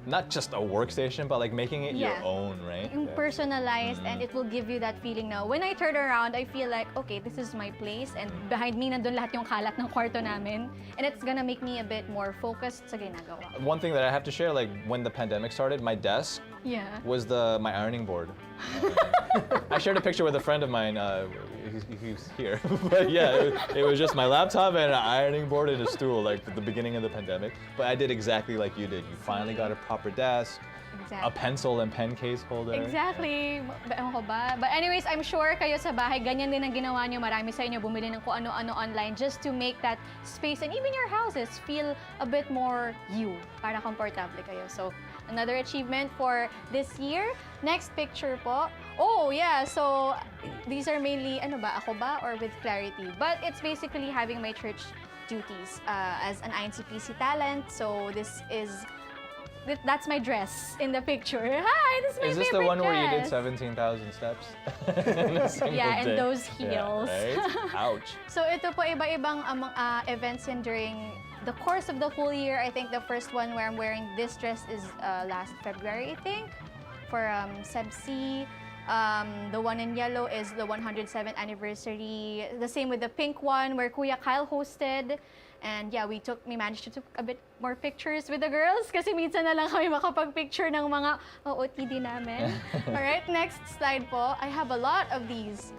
not just a workstation, but like making it your Yeah. own, right? Yung personalized, and it will give you that feeling now. When I turn around, I feel like, okay, this is my place, and behind me, nandun lahat yung kalat ng kwarto namin. And it's gonna make me a bit more focused sa ginagawa. One thing that I have to share, like when the pandemic started, my desk Yeah. was my ironing board. I shared a picture with a friend of mine. He's here, but yeah, it was just my laptop and an ironing board and a stool, like at the beginning of the pandemic. But I did exactly like you did. You finally got a proper desk, a Exactly. pencil and pen case holder. Exactly. Ewan ko ba? But anyways, I'm sure kayo sa bahay, ganyan din ang ginawa nyo. Marami sa inyo bumili ng kung ano-ano online just to make that space and even your houses feel a bit more you, para komportable kayo. So, another achievement for this year. Next picture po. Oh, yeah. So, these are mainly, ano ba, ako ba or with Clarity? But it's basically having my church duties as an INCPC talent. So, that's my dress in the picture. Hi, this is my Is this the favorite one where you did dress. 17,000 steps? In a single Yeah, and day? those heels. Yeah, right? Ouch. So ito po iba-ibang events yan during the course of the whole year. I think the first one where I'm wearing this dress is last February, I think, for SEBC. The one in yellow is the 107th anniversary. The same with the pink one where Kuya Kyle hosted. And yeah, we managed to take a bit more pictures with the girls kasi minsan na lang kami makapag-picture ng mga OOTD namin. Alright, next slide po. I have a lot of these.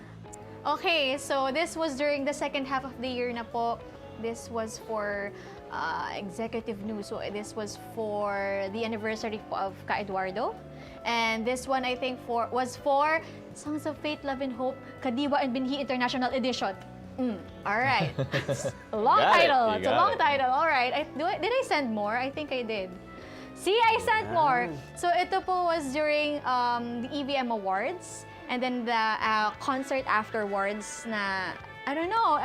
Okay, so this was during the second half of the year na po. This was for executive news. So this was for the anniversary po of Ka Eduardo. And this one, I think, was for Songs of Faith, Love, and Hope, Kadiwa and Binhi International Edition. All right. It's a long Got it. title. You It's a got long it. title. All right. Did I send more? I think I did. See, I sent more. So ito po was during the EVM Awards. And then the concert afterwards na, I don't know,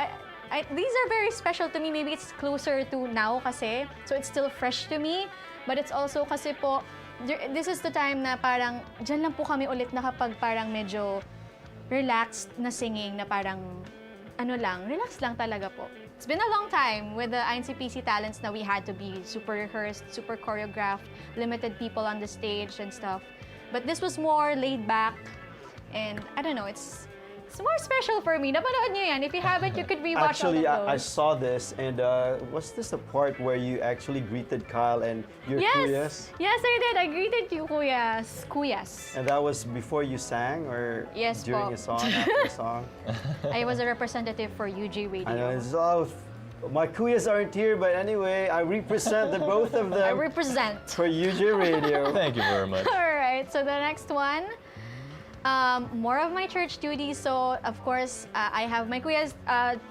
these are very special to me. Maybe it's closer to now kasi. So it's still fresh to me. But it's also kasi po, this is the time na parang, dyan lang po kami ulit na kapag parang medyo relaxed na singing na parang, relax lang talaga po. It's been a long time with the INCPC talents na we had to be super rehearsed, super choreographed, limited people on the stage and stuff. But this was more laid back and I don't know, it's more special for me. Napanood niyo yan. If you haven't, you could rewatch Actually, all of I those. saw this, and was this the part where you actually greeted Kyle and your kuyas? Yes, I did. I greeted you, kuyas. Kuyas. And that was before you sang, or Yes during po. a song, after a song? I was a representative for UJ Radio. I know, it's all, my kuyas aren't here, but anyway, I represent the both of I them represent. for UJ Radio. Thank you very much. All right, so the next one. More of my church duties. So, of course, I have my kuyas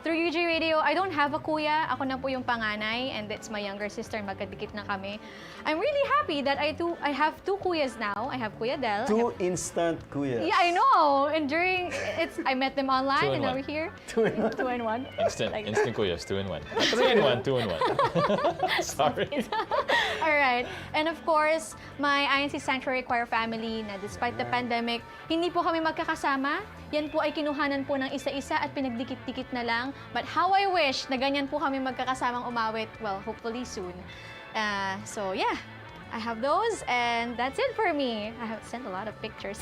through UG Radio. I don't have a kuya. Ako na po yung panganay, and it's my younger sister. Magkadikit na kami. I'm really happy that I have two kuyas now. I have Kuya Del. Two instant kuyas. Yeah, I know. And I met them online Two in and one. over here. Two in one. 2 in 1. Instant Like kuyas, 2 in 1. 3 in 1, 2 in 1. Sorry. All right. And of course, my INC Sanctuary Choir family na despite the pandemic, hindi po kami magkakasama. Yan po ay kinuhanan po ng isa-isa at pinagdikit-dikit na lang. But how I wish na ganyan po kami magkakasamang umawit. Well, hopefully soon. So yeah, I have those and that's it for me. I have sent a lot of pictures.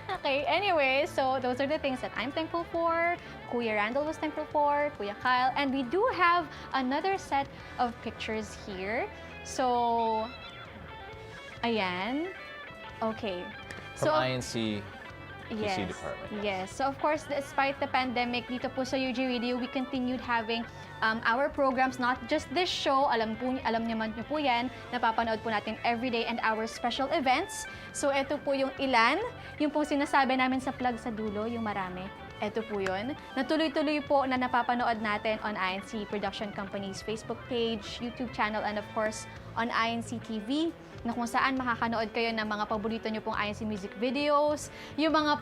Okay, anyway, so those are the things that I'm thankful for. Kuya Randall was thankful for, Kuya Kyle, and we do have another set of pictures here. So, ayan. Okay. From INC Yes. department. Yes. So of course, despite the pandemic, dito po sa UG Radio, we continued having our programs, not just this show, alam naman niyo po yan, napapanood po natin everyday, and our special events. So ito po yung ilan, yung po sinasabi namin sa plug sa dulo, yung marami. Ito po yun. Natuloy-tuloy po na napapanood natin on INC Production Company's Facebook page, YouTube channel, and of course, on INC TV, na kung saan makakanood kayo ng mga paborito nyo pong INC music videos, yung mga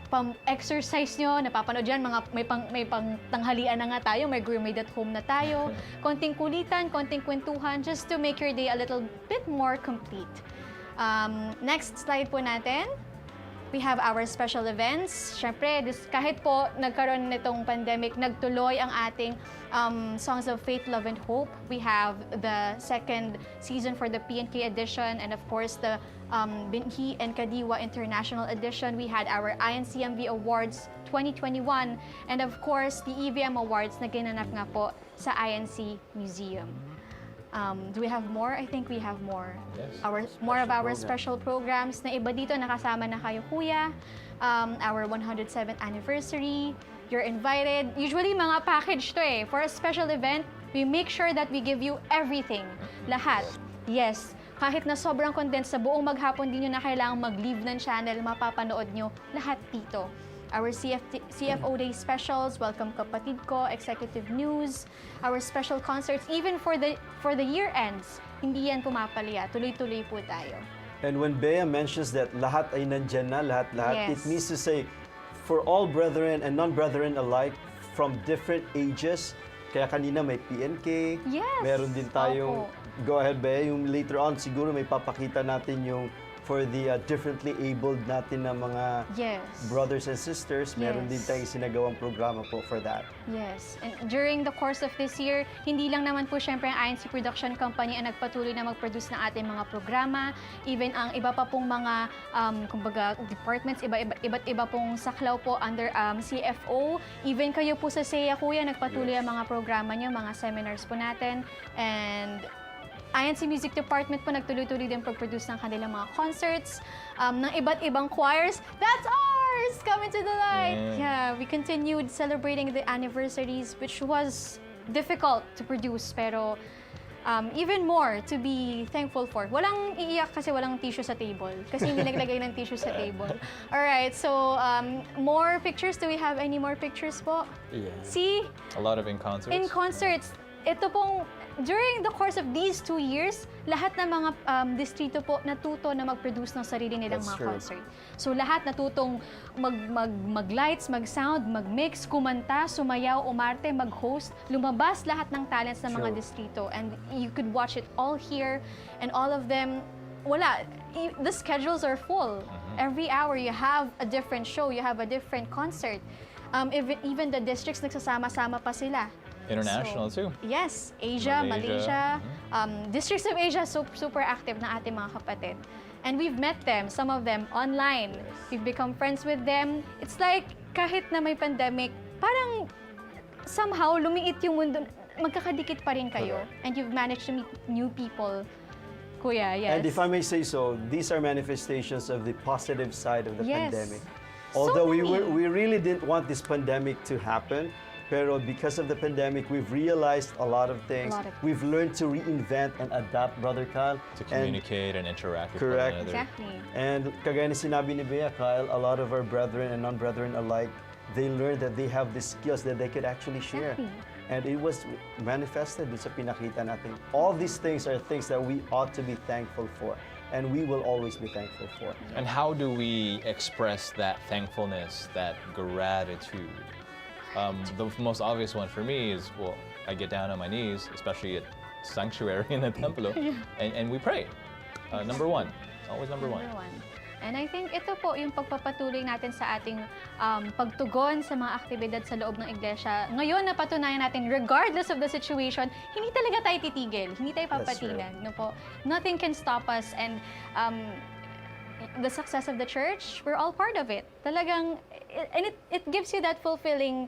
pang-exercise nyo, napapanood dyan, may pang-tanghalian na nga tayo, may gourmet at home na tayo, konting kulitan, konting kwentuhan, just to make your day a little bit more complete. Next slide po natin. We have our special events. Siyempre, kahit po nagkaroon nitong pandemic, nagtuloy ang ating Songs of Faith, Love, and Hope. We have the second season for the PNK edition, and of course, the Binhi and Kadiwa International edition. We had our INCMV Awards 2021, and of course, the EVM Awards na ginanap nga po sa INC Museum. Do we have more? I think we have more. Yes. More of our special programs na iba dito, nakasama na kayo, Kuya. Our 107th anniversary. You're invited. Usually, mga package to eh. For a special event, we make sure that we give you everything. Lahat. Yes. Kahit na sobrang condensed, sa buong maghapon, di nyo na kailangang mag-leave ng channel, mapapanood nyo lahat dito. Our CFO Day specials, Welcome Kapatid Ko, Executive News, our special concerts, even for the year ends, hindi yan pumapalya. Tuloy-tuloy po tayo. And when Bea mentions that lahat ay nandyan na, lahat, Yes. it means to say, for all brethren and non-brethren alike, from different ages, kaya kanina may PNK, Yes. meron din tayong, go ahead Bea, yung later on siguro may papakita natin yung for the differently abled natin na mga Yes. brothers and sisters, meron din Yes. tayong sinagawang programa po for that. Yes. And during the course of this year, hindi lang naman po syempre ang INC Production Company ang nagpatuloy na mag-produce ng ating mga programa. Even ang iba pa pong mga, kumbaga, departments, iba't iba pong saklaw po under CFO. Even kayo po sa SEA, Kuya, nagpatuloy ang mga programa niyo, mga seminars po natin. And INC Music Department po nagtuloy-tuloy din pag-produce ng kanilang mga concerts, ng iba't ibang choirs. That's ours! Coming to the light! Yeah, we continued celebrating the anniversaries, which was difficult to produce, pero even more to be thankful for. Walang iiyak kasi walang tissue sa table. Kasi hindi naglagay ng tissue sa table. Alright, so more pictures. Do we have any more pictures po? Yeah. See? A lot of in concerts. In concerts, ito pong, during the course of these 2 years, lahat ng mga distrito po natuto na mag-produce ng sarili nilang That's mga true. concert. So lahat natutong mag-lights, mag-sound, mag-mix, kumanta, sumayaw, umarte, mag-host, lumabas lahat ng talents ng mga True. distrito. And you could watch it all here, and all of them, wala. The schedules are full. Every hour, you have a different show, you have a different concert. Even the districts, nagsasama-sama pa sila. International too. Yes, Asia, Malaysia. Malaysia. Districts of Asia, super active na ating mga kapatid. And we've met them, some of them online. We've become friends with them. It's like, kahit na may pandemic, parang somehow lumiit yung mundo, magkakadikit pa rin kayo. And you've managed to meet new people. Kuya, yes. And if I may say so, these are manifestations of the positive side of the Yes. pandemic. So Although many. we really didn't want this pandemic to happen, Pero because of the pandemic, we've realized a lot of things. We've learned to reinvent and adapt, Brother Kyle. To communicate and interact with Correct. one another. Exactly. And kagaya na sinabi ni Bea, Kyle, a lot of our brethren and non-brethren alike, they learned that they have the skills that they could actually share. Exactly. And it was manifested dun sa pinakita natin. All these things are things that we ought to be thankful for. And we will always be thankful for. And how do we express that thankfulness, that gratitude? The most obvious one for me is, well, I get down on my knees, especially at sanctuary in the templo, and we pray. Number one, always number one. And I think ito po yung pagpapatuloy natin sa ating pagtugon sa mga aktibidad sa loob ng iglesia. Ngayon, napatunayan natin, regardless of the situation, hindi talaga tayo titigil, hindi tayo papatigil. No po? Nothing can stop us, and the success of the church, we're all part of it. Talagang, and it gives you that fulfilling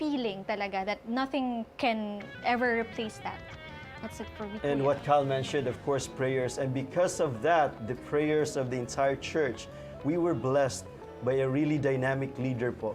feeling talaga that nothing can ever replace that. That's it for me. And what Kyle mentioned, of course, prayers. And because of that, the prayers of the entire church, we were blessed by a really dynamic leader po,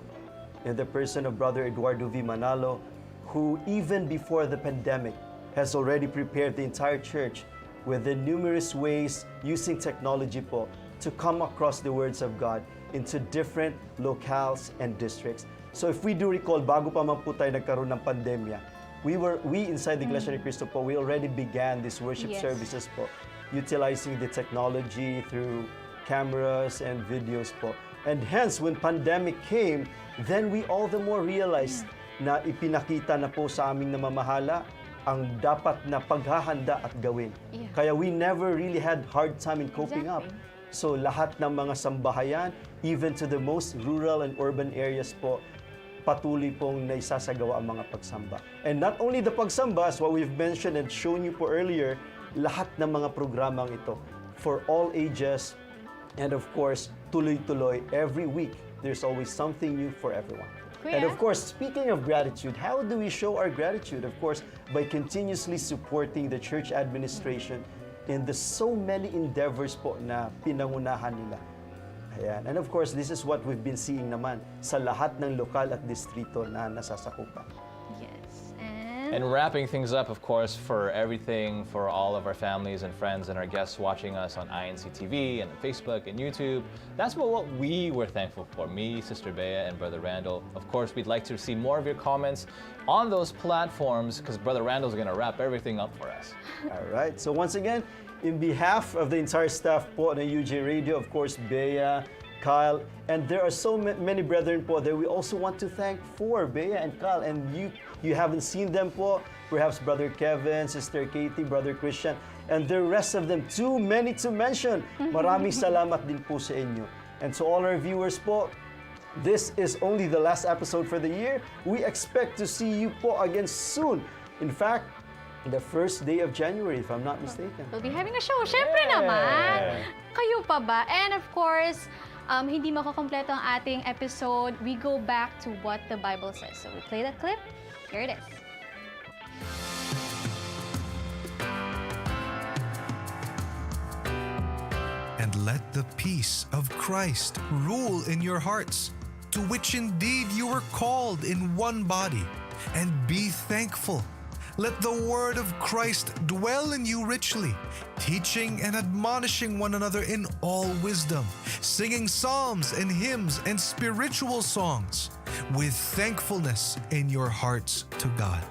in the person of Brother Eduardo V. Manalo, who even before the pandemic has already prepared the entire church with the numerous ways using technology po to come across the words of God into different locales and districts. So if we do recall, bago pa man po tayo nagkaroon ng pandemya, we inside the Iglesia ni Cristo po, we already began these worship services po, utilizing the technology through cameras and videos po. And hence, when pandemic came, then we all the more realized na ipinakita na po sa aming namamahala ang dapat na paghahanda at gawin. Kaya we never really had hard time in coping up. So lahat ng mga sambahayan, even to the most rural and urban areas po, patuloy pong naisasagawa ang mga pagsamba. And not only the pagsamba, as what we've mentioned and shown you po earlier, lahat ng mga programang ito for all ages, and of course, tuloy-tuloy, every week, there's always something new for everyone. And of course, speaking of gratitude, how do we show our gratitude? Of course, by continuously supporting the church administration in the so many endeavors po na pinangunahan nila. Ayan. And of course, this is what we've been seeing naman sa lahat ng lokal at distrito na nasasakupan. Yes. And wrapping things up, of course, for everything, for all of our families and friends and our guests watching us on INC TV and Facebook and YouTube, that's what we were thankful for. Me, Sister Bea, and Brother Randall. Of course, we'd like to see more of your comments on those platforms because Brother Randall's going to wrap everything up for us. All right. So once again, in behalf of the entire staff po ng UJ Radio, of course, Bea, Kyle, and there are so many brethren po that we also want to thank for Bea and Kyle. And you haven't seen them po, perhaps Brother Kevin, Sister Katie, Brother Christian, and the rest of them, too many to mention. Maraming salamat din po sa inyo. And to all our viewers po, this is only the last episode for the year. We expect to see you po again soon. In fact, the first day of January, if I'm not mistaken. We'll be having a show. Syempre naman. Kayo pa ba? And of course, hindi makakompleto ang ating episode. We go back to what the Bible says. So we play that clip. Here it is. And let the peace of Christ rule in your hearts, to which indeed you were called in one body, and be thankful. Let the word of Christ dwell in you richly, teaching and admonishing one another in all wisdom, singing psalms and hymns and spiritual songs, with thankfulness in your hearts to God.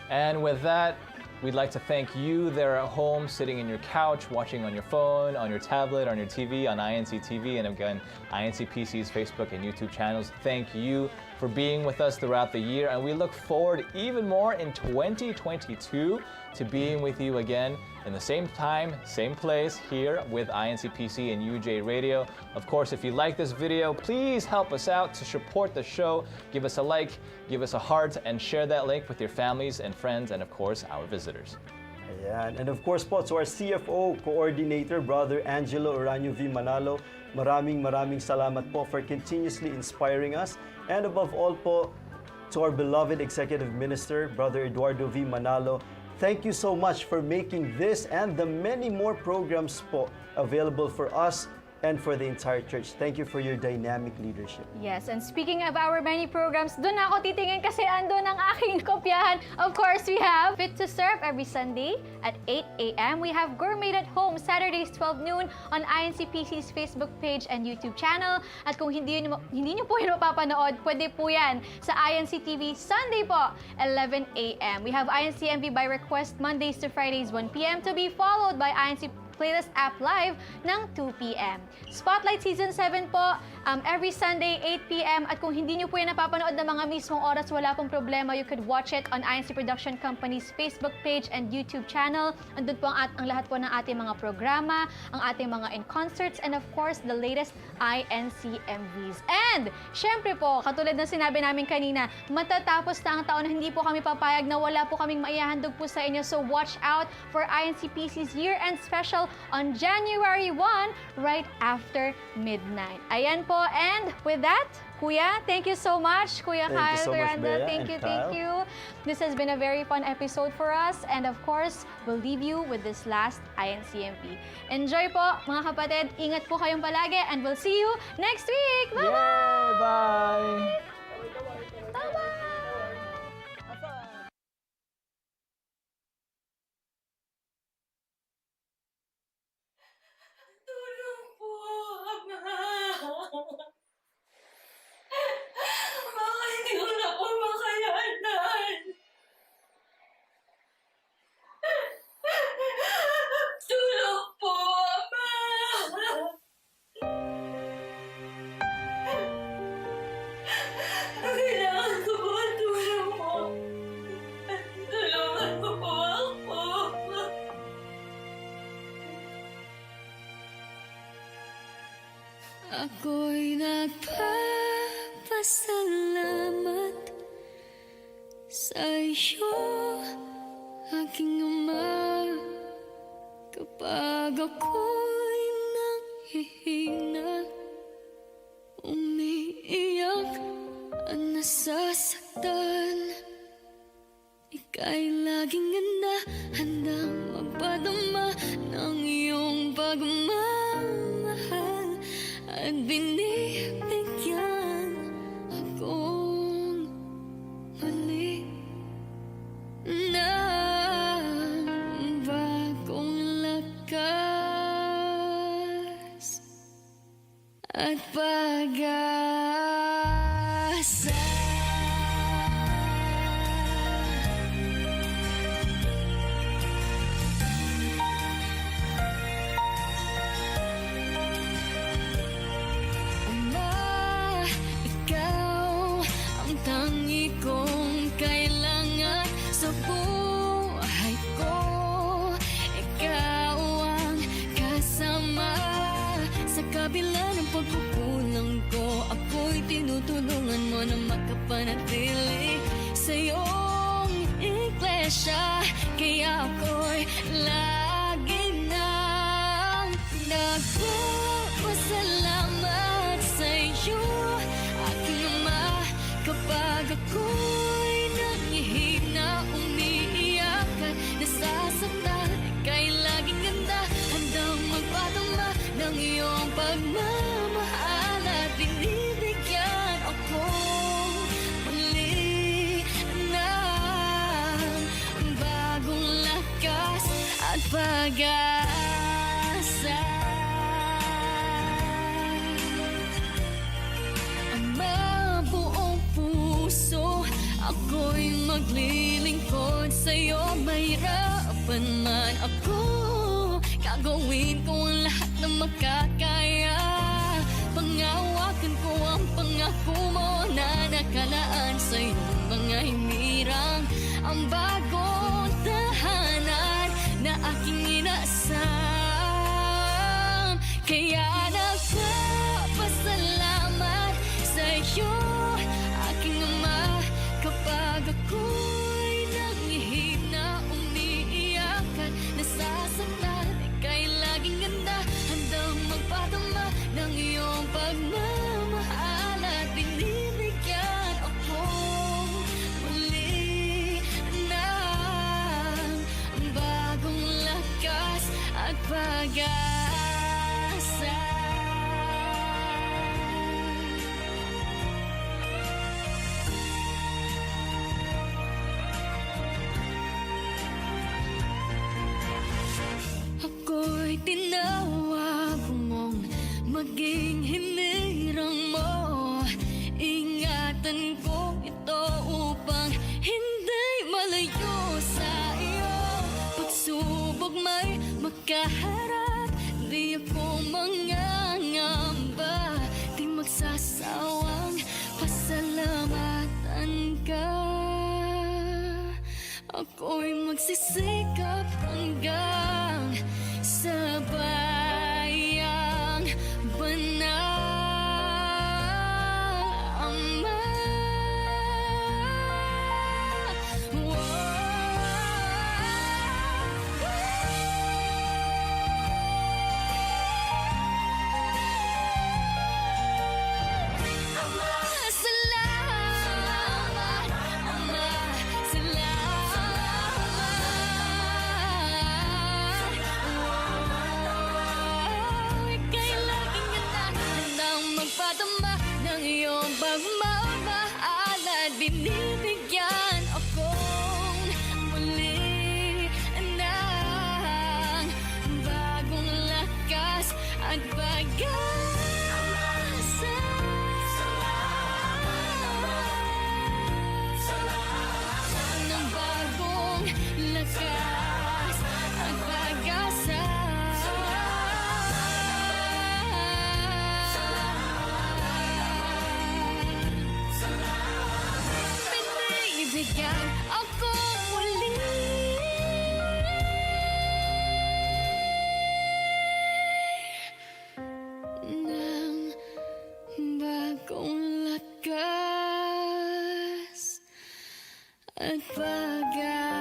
And with that, we'd like to thank you there at home, sitting in your couch, watching on your phone, on your tablet, on your TV, on INC TV, and again, INC PC's Facebook and YouTube channels. Thank you for being with us throughout the year, and we look forward even more in 2022 to being with you again in the same time, same place here with INC PC and UJ Radio. Of course, if you like this video, please help us out to support the show. Give us a like, give us a heart, and share that link with your families and friends, and of course, our visitors. Ayan. And of course po, to our CFO coordinator, Brother Angelo Uranio V. Manalo, maraming salamat po for continuously inspiring us. And above all po, to our beloved executive minister, Brother Eduardo V. Manalo, thank you so much for making this and the many more programs po available for us and for the entire church. Thank you for your dynamic leadership. Yes, and speaking of our many programs, doon ako titingin kasi andun ang aking kopyahan. Of course, we have Fit to Serve every Sunday at 8 a.m. We have Gourmet at Home Saturdays 12 noon on INCPC's Facebook page and YouTube channel. At kung hindi nyo po yun mapapanood, pwede po yan sa INC TV Sunday po, 11 a.m. We have INCMV by request Mondays to Fridays 1 p.m. to be followed by INC Playlist app live ng 2 p.m. Spotlight Season 7 po, every Sunday, 8 p.m. At kung hindi nyo po yan napapanood ng mga mismong oras, wala pong problema. You could watch it on INC Production Company's Facebook page and YouTube channel. Andun po ang lahat po ng ating mga programa, ang ating mga in-concerts, and of course, the latest INC MVs. And, syempre po, katulad ng sinabi namin kanina, matatapos na ang taon na hindi po kami papayag na wala po kaming maihahandog po sa inyo. So, watch out for INCPC's year-end special on January 1, right after midnight. Ayan po, and with that, Kuya, thank you so much. Kuya Thank you Kyle so much, Duranda, Bea thank and you, Kyle. thank you. This has been a very fun episode for us, and of course, we'll leave you with this last INCMP. Enjoy po, mga kapatid. Ingat po kayong palagi, and we'll see you next week. Bye-bye! Yay! Bye! Bye-bye! Tulong po, Ama. Baka hindi ko na po makayanan. Tulong po, Ama. Kailangan ko po ang tulong mo. Tulungan mo po ako. Ako'y nagpapasalamat sa iyo, aking Ama. Kapag ako'y nanghihina, umiiyak at nasasaktan, ika'y laging handang magpadama ng iyong pagmamahal at binibigyan akong muli ng bagong lakas at pag-asa. Ama, ikaw ang tangi kong kailangan sa buhay ko. Ikaw ang kasama sa kabila ng pagkukulang ko. Ako'y tinutulungan mo na makapanatili sa iyong iglesia. Kaya ako'y lagi nang nagpapasalamat sa iyo, aking Ama. Kapag ako'y nanghihina, umiiyak at nasasaktan, ika'y laging handang magpatama ng iyong pagmamahal at binibigyan ako muli ng bagong lakas at pag-asa. Ama, buong puso ako'y maglilingkod sa'yo. Mahirapan man ako, gagawin ko ang lahat na makakaya. Pangawakan ko ang pangako mo na nakalaan sa iyong mga himirang. Ang bagong tahanan na aking inasam. Kaya nagpapasalamat sa iyo, aking Ama. Kapag ako'y nanghihina, umiiyak at nasasaktan, ika'y laging handang magpatama ng iyong pagmamahal at binibigyan ako muli ng bagong lakas at pag-asa. ako'y tinawag mong maging hinirang mo. Ingatan ko ito upang hindi malayo sa iyo. Pagsubok may makaharap, di ako mangangamba. Di magsasawang pasalamatan ka. Ako'y magsisikap hanggang sa bayang banal, Ama. Salamat, Ama. Ika'y laging handang magpadama ng iyong pagmamahal at binibigyan akong muli ng bagong lakas at pag-asa. Ng bagong lakas at pag-asa. Binibigyan ako muli ng bagong lakas at pag-asa.